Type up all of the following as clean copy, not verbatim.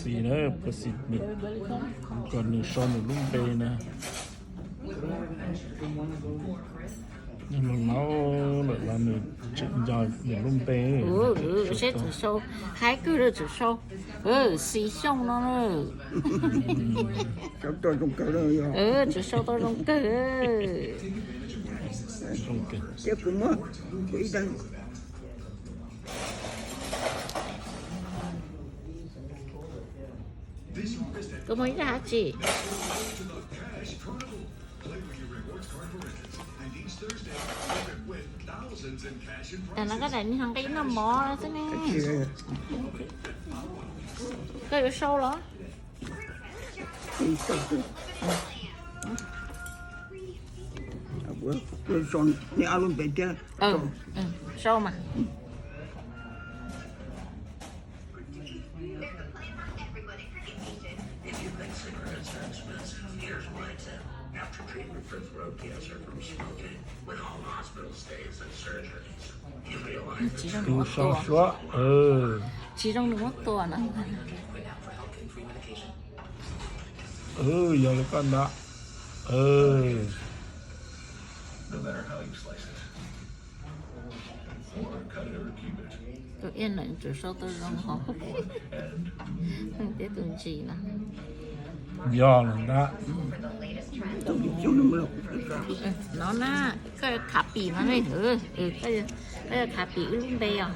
xì nữa bơ xịt được còn nửa son nửa lung bê nè nhưng mà nó lại là nửa chuyện dài nửa lung bê sẽ chỉ sâu hai cái rồi chỉ sâu xì xong nó Cháu tôi cũng cỡ rồi. chỉ sâu tôi không cơ không kịp Cháu cũng mất. Ý đang. có mấy ra chị nó cái này thằng cái nó mò ra thế này cái sâu đó Bữa son ni alun bê kia. sâu mà After treatment for throat cancer from smoking, with all hospital stays and surgeries, you realize chỉ trong cứ một sao tuần xóa chỉ trong một tuần nữa giờ là con đó no matter how you slice it, or cut it or keep it, tôi yên lặng chỉ sâu tôi không khó không biết tôi gì là giờ là đó Tôi đi chung nó mới nó na cái cà pì nó này cái cà pì luôn đây à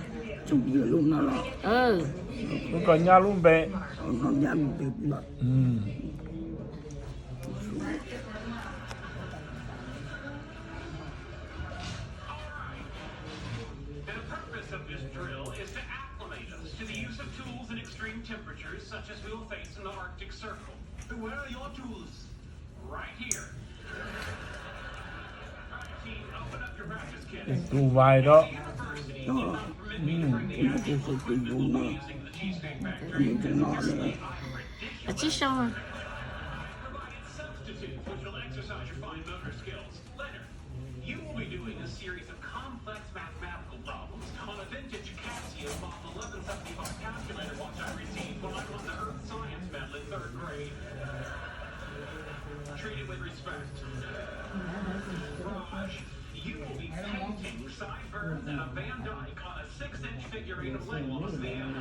chung giờ luôn nó là. cũng còn nhà lung bê Nó nhắm được mà. And the purpose of this drill is to acclimate us to the use of tools in extreme temperatures such as we'll face in the Arctic Circle. Where are your tools? Right here. Team, open up your practice kit. tù vai đó Nó nó cũng phải dùng nó. Mình cho nó nữa. là chỉ sâu mà Substitutes which will exercise your fine motor skills. Later, you will be doing a series of complex mathematical problems on a vintage Casio Model 1175 calculator watch I received when I won the Earth Science Medal in 3rd grade. Treat it with respect. Raj, you will be painting sideburns and a Van Dyke on a 6-inch figurine of Legolas the Elf.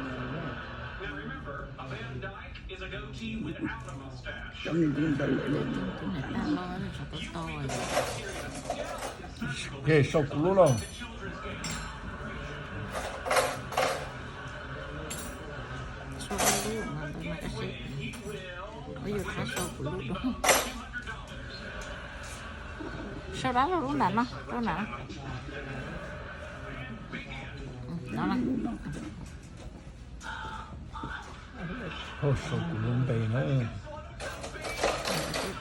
Now remember, a Van Dyke is a goatee without a mustache. Trong mình cũng phải lợi dụng. cái này lo nó cho tôi to rồi ghê sâu cú luôn rồi sâu cái lúc mà tôi mà cái gì bây giờ khá sâu của lúc đó sau đó là lúc nào nó nào đó là thôi sâu cú lung bê nữa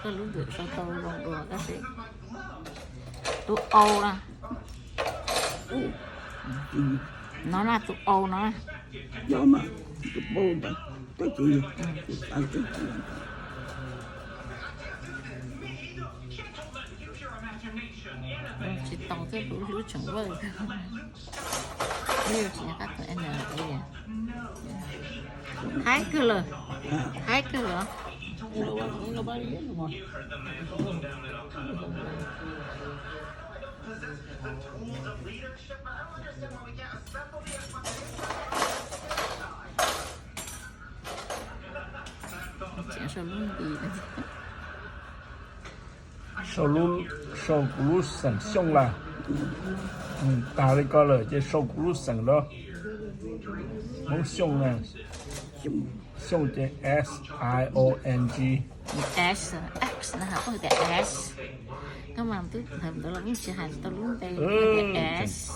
cái lúc được sau tôi còn đùa cái gì tụ ô nè nó là tụ ô nó Gió mà. Tôi bố đã. Tôi chỉ. Tôi chỉ. chỉ tàu thế đủ lúa chuẩn vơi nhiều chỉ là các cái này là cái gì hai cái lờ Nó bao nhiêu mà. chuyện sao luôn gì sâu cú lú sẵn xong là ta đây coi là cái sâu cú lú sẵn đó món xong nè xong cái SIONG S X là có cái S các bạn tôi thầm tôi làm sự hành tôi luôn đây cái S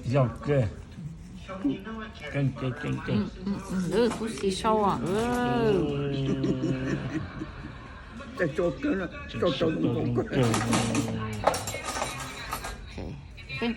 dòng kê kênh phút xì sâu à Tại chốt cái nó. Chốt cũng có. cái